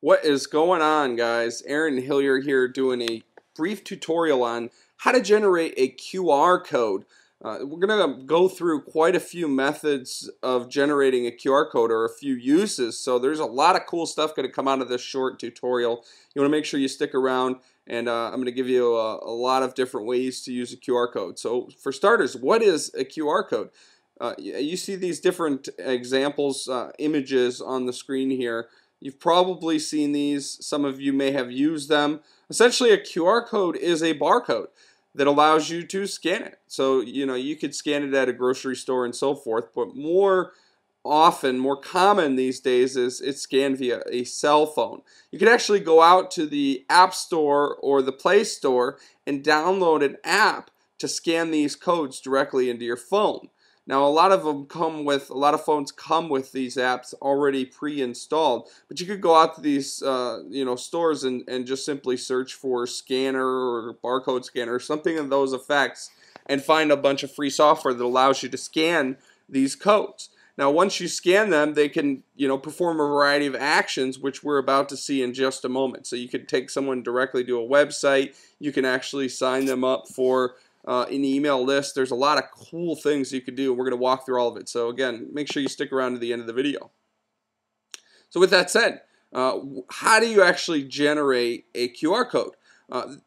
What is going on, guys? Aaron Hillier here doing a brief tutorial on how to generate a QR code. We're going to go through quite a few methods of generating a QR code or a few uses. So there's a lot of cool stuff going to come out of this short tutorial. You want to make sure you stick around, and I'm going to give you a lot of different ways to use a QR code. So for starters, what is a QR code? You see these different examples, images on the screen here. You've probably seen these. Some of you may have used them. Essentially, a QR code is a barcode that allows you to scan it. So, you could scan it at a grocery store and so forth, but more often, more common these days is it's scanned via a cell phone. You could actually go out to the App Store or the Play Store and download an app to scan these codes directly into your phone. Now, a lot of phones come with these apps already pre-installed, but you could go out to these, stores and just simply search for scanner or barcode scanner, or something of those effects, and find a bunch of free software that allows you to scan these codes. Now, once you scan them, they can, perform a variety of actions, which we're about to see in just a moment. So you could take someone directly to a website. You can actually sign them up for an email list. There's a lot of cool things you could do, and we're going to walk through all of it. So again, make sure you stick around to the end of the video. So with that said, how do you actually generate a QR code?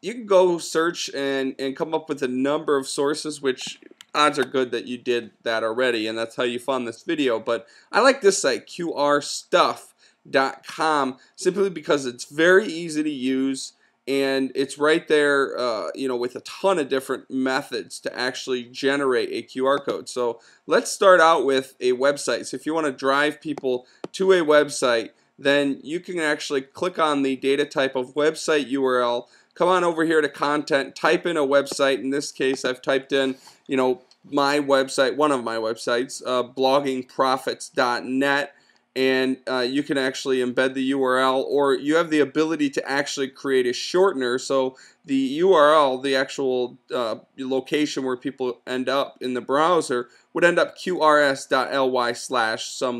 You can go search and come up with a number of sources, which odds are good that you did that already, and that's how you found this video. But I like this site, qrstuff.com, simply because it's very easy to use. And it's right there, with a ton of different methods to actually generate a QR code. So let's start out with a website. So if you want to drive people to a website, then you can actually click on the data type of website URL, come on over here to content, type in a website. In this case, I've typed in, my website, one of my websites, bloggingprofits.net. And you can actually embed the URL, or you have the ability to actually create a shortener. So the URL, the actual location where people end up in the browser, would end up qrs.ly/some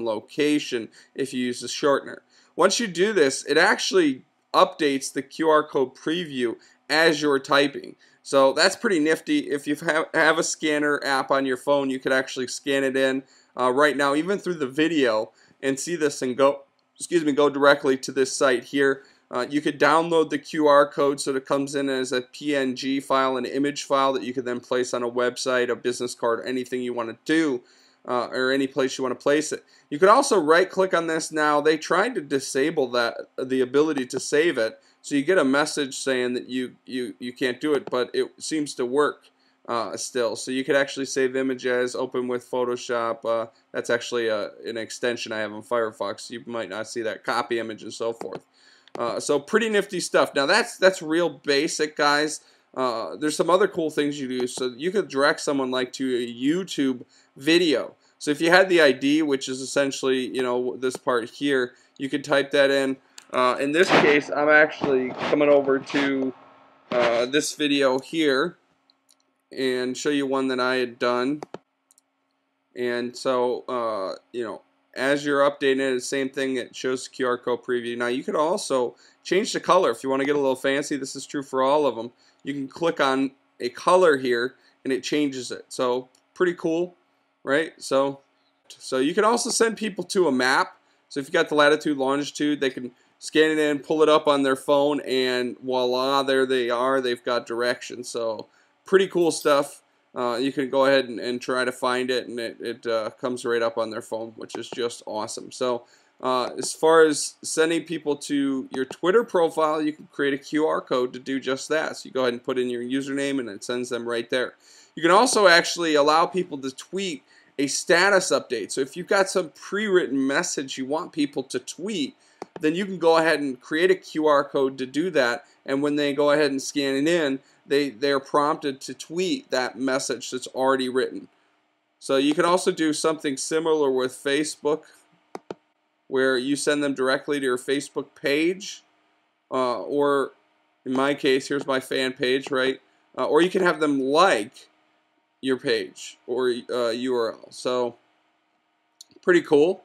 location if you use the shortener. Once you do this, it actually updates the QR code preview as you're typing. So that's pretty nifty. If you have a scanner app on your phone, you could actually scan it in right now, even through the video, and see this and go directly to this site here. You could download the QR code so that it comes in as a PNG file, an image file that you could then place on a website, a business card, anything you want to do, or any place you want to place it. You could also right click on this now. They tried to disable the ability to save it, so you get a message saying that you can't do it, but it seems to work still. So you could actually save images, open with Photoshop. That's actually an extension I have on Firefox. You might not see that, copy image and so forth. So pretty nifty stuff. Now that's real basic, guys. There's some other cool things you do. So you could direct someone like to a YouTube video. So if you had the ID, which is essentially this part here, you could type that in. In this case, I'm actually coming over to this video here and show you one that I had done. And so, as you're updating it, the same thing, it shows the QR code preview. Now, you could also change the color if you want to get a little fancy. This is true for all of them. You can click on a color here, and it changes it. So, pretty cool, right? So you can also send people to a map. So, if you got the latitude, longitude, they can scan it in, pull it up on their phone, and voila, there they are. They've got directions. So, pretty cool stuff. You can go ahead and try to find it, and it comes right up on their phone, which is just awesome. So as far as sending people to your Twitter profile, you can create a QR code to do just that. So you go ahead and put in your username, and it sends them right there. You can also actually allow people to tweet a status update. So if you've got some pre-written message you want people to tweet, then you can go ahead and create a QR code to do that. And when they go ahead and scan it in, they're prompted to tweet that message that's already written. So you can also do something similar with Facebook, where you send them directly to your Facebook page, or in my case, here's my fan page, right? Or you can have them like your page or URL. So pretty cool.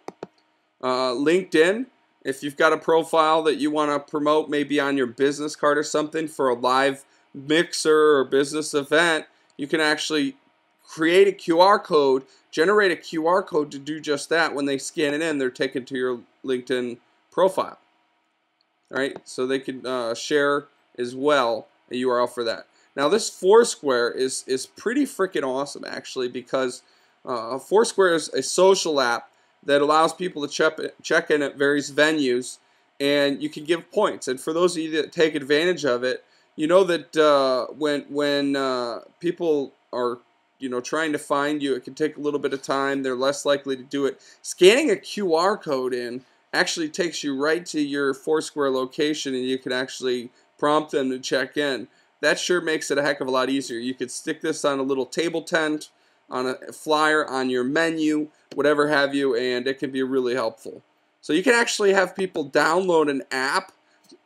LinkedIn If you've got a profile that you want to promote maybe on your business card or something for a live mixer or business event, you can actually create a QR code, generate a QR code to do just that. When they scan it in, they're taken to your LinkedIn profile. All right, so they can share as well a URL for that. Now this FourSquare is pretty freaking awesome actually, because FourSquare is a social app that allows people to check in at various venues, and you can give points. And for those of you that take advantage of it, you know that when people are trying to find you, it can take a little bit of time. They're less likely to do it. Scanning a QR code in actually takes you right to your FourSquare location, and you can actually prompt them to check in. That sure makes it a heck of a lot easier. You could stick this on a little table tent, on a flyer, on your menu, whatever have you, and it can be really helpful. So you can actually have people download an app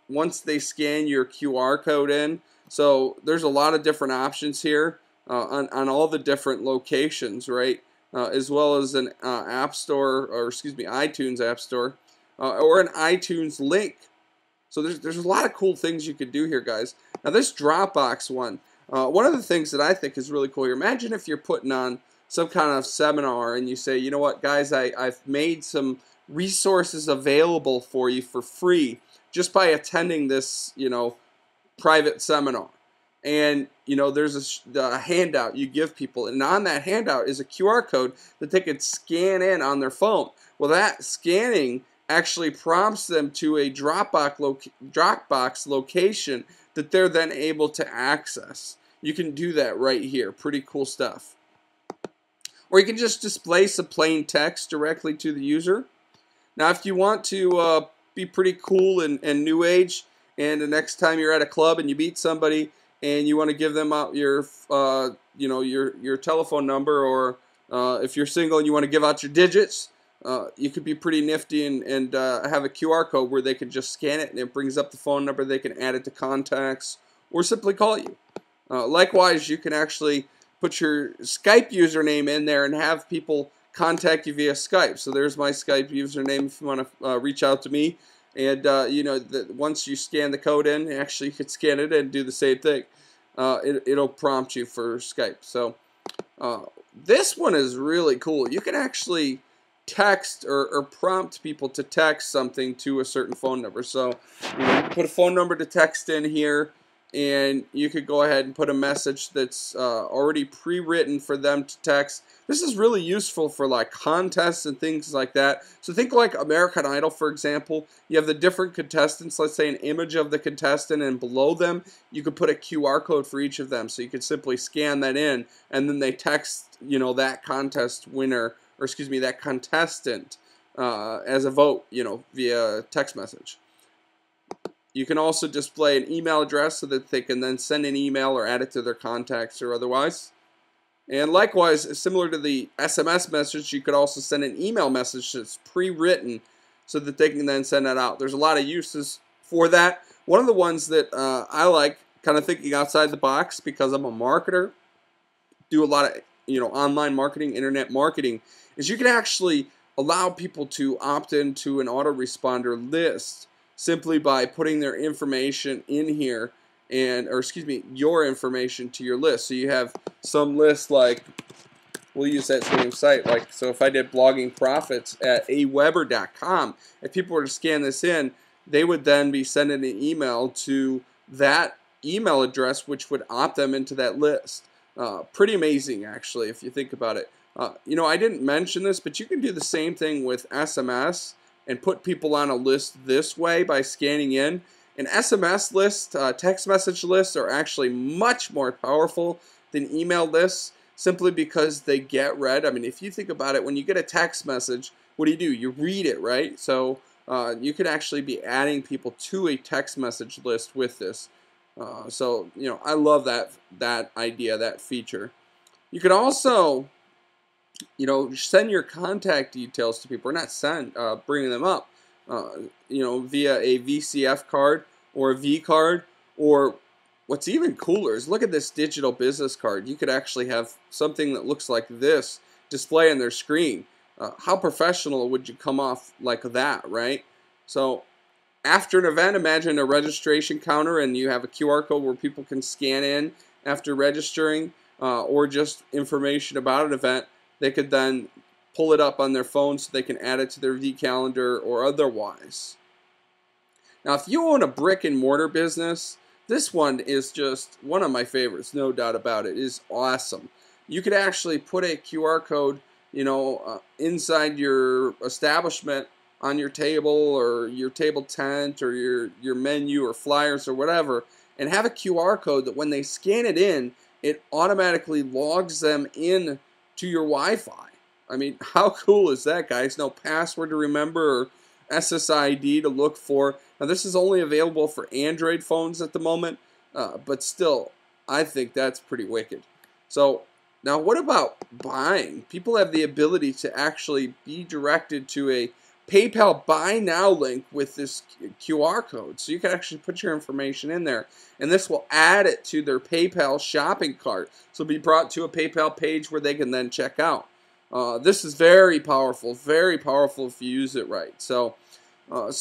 once they scan your QR code in. So there's a lot of different options here on all the different locations, right? As well as an app store, or excuse me, iTunes app store, or an iTunes link. So there's a lot of cool things you could do here, guys. Now this Dropbox one of the things that I think is really cool here, imagine if you're putting on some kind of seminar and you say, you know what, guys, I've made some resources available for you for free just by attending this, private seminar. And, there's a handout you give people, and on that handout is a QR code that they could scan in on their phone. Well, that scanning actually prompts them to a Dropbox location that they're then able to access. You can do that right here. Pretty cool stuff. Or you can just display some plain text directly to the user. Now, if you want to be pretty cool and new age, and the next time you're at a club and you meet somebody and you want to give them out your your telephone number, or if you're single and you want to give out your digits, you could be pretty nifty and have a QR code where they can just scan it and it brings up the phone number. They can add it to contacts or simply call you. Likewise, you can actually put your Skype username in there and have people contact you via Skype. So there's my Skype username if you want to reach out to me. And once you scan the code in, actually you could scan it and do the same thing. It'll prompt you for Skype. So this one is really cool. You can actually text or prompt people to text something to a certain phone number. So you can put a phone number to text in here, and you could go ahead and put a message that's already pre-written for them to text. This is really useful for like contests and things like that. So think like American Idol, for example. You have the different contestants, let's say an image of the contestant, and below them you could put a QR code for each of them. So you could simply scan that in, and then they text that contest winner, or excuse me, that contestant as a vote, via text message. You can also display an email address so that they can then send an email or add it to their contacts or otherwise. And likewise, similar to the SMS message, you could also send an email message that's pre-written so that they can then send that out. There's a lot of uses for that. One of the ones that I like, kind of thinking outside the box because I'm a marketer, do a lot of online marketing, internet marketing, is you can actually allow people to opt into an autoresponder list simply by putting their information in here, or excuse me, your information to your list. So you have some list, like, we'll use that same site, like, so if I did blogging profits at aweber.com, if people were to scan this in, they would then be sending an email to that email address, which would opt them into that list. Pretty amazing, actually, if you think about it. I didn't mention this, but you can do the same thing with SMS and put people on a list this way by scanning in. An SMS list, text message lists are actually much more powerful than email lists, simply because they get read. I mean, if you think about it, when you get a text message, what do? You read it, right? So you could actually be adding people to a text message list with this. I love that idea, that feature. You could also send your contact details to people, or not send, bringing them up, via a VCF card or a V card, or what's even cooler is look at this digital business card. You could actually have something that looks like this display on their screen. How professional would you come off like that, right? So after an event, imagine a registration counter and you have a QR code where people can scan in after registering, or just information about an event. They could then pull it up on their phone so they can add it to their calendar or otherwise. Now, if you own a brick and mortar business, this one is just one of my favorites, no doubt about it. It is awesome. You could actually put a QR code, inside your establishment on your table or your table tent or your menu or flyers or whatever, and have a QR code that when they scan it in, it automatically logs them in to your Wi-Fi. I mean, how cool is that, guys? No password to remember or SSID to look for. Now, this is only available for Android phones at the moment, but still, I think that's pretty wicked. So, now what about buying? People have the ability to actually be directed to a PayPal Buy Now link with this QR code. So you can actually put your information in there, and this will add it to their PayPal shopping cart. So it'll be brought to a PayPal page where they can then check out. This is very powerful if you use it right. So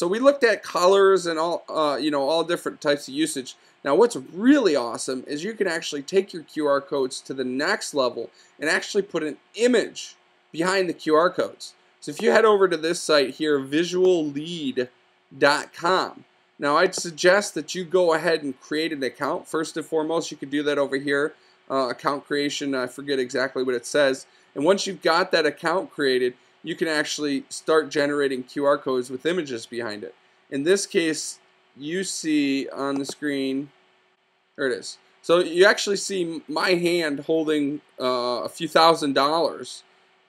we looked at colors and all different types of usage. Now, what's really awesome is you can actually take your QR codes to the next level and actually put an image behind the QR codes. So if you head over to this site here, visuallead.com. Now, I'd suggest that you go ahead and create an account. First and foremost, you could do that over here. Account creation, I forget exactly what it says. And once you've got that account created, you can actually start generating QR codes with images behind it. In this case, you see on the screen, there it is. So you actually see my hand holding a few $1,000s.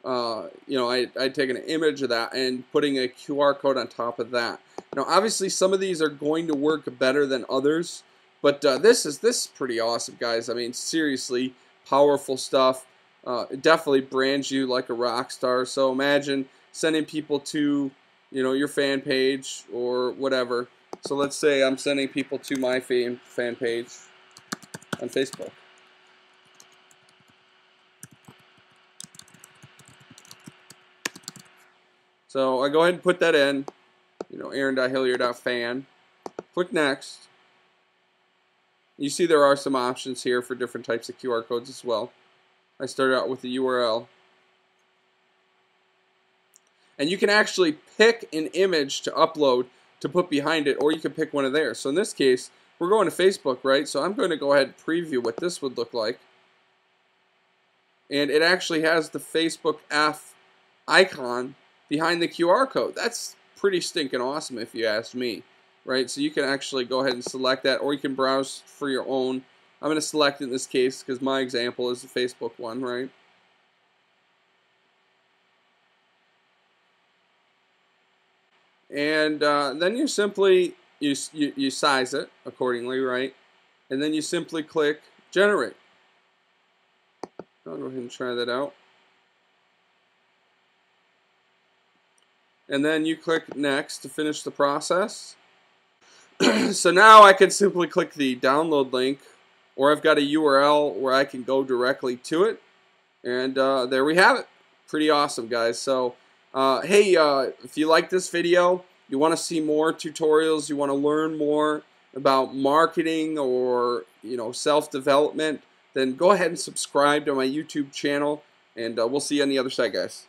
I'd taken an image of that and putting a QR code on top of that. Now, obviously, some of these are going to work better than others, but this is pretty awesome, guys. I mean, seriously, powerful stuff. It definitely brands you like a rock star. So imagine sending people to, your fan page or whatever. So let's say I'm sending people to my fan page on Facebook. So I go ahead and put that in, Aaron.hillier.fan. Click next. You see there are some options here for different types of QR codes as well. I started out with the URL. And you can actually pick an image to upload to put behind it, or you can pick one of theirs. So in this case, we're going to Facebook, right? So I'm going to go ahead and preview what this would look like. And it actually has the Facebook F icon behind the QR code. That's pretty stinking awesome if you ask me, right? So you can actually go ahead and select that, or you can browse for your own. I'm going to select it in this case because my example is the Facebook one, right? And then you simply you size it accordingly, right? And then you simply click generate. I'll go ahead and try that out. And then you click next to finish the process. So now I can simply click the download link, or I've got a URL where I can go directly to it. And there we have it. Pretty awesome, guys. So hey, if you like this video, you want to see more tutorials, you want to learn more about marketing or self-development, then go ahead and subscribe to my YouTube channel, and we'll see you on the other side, guys.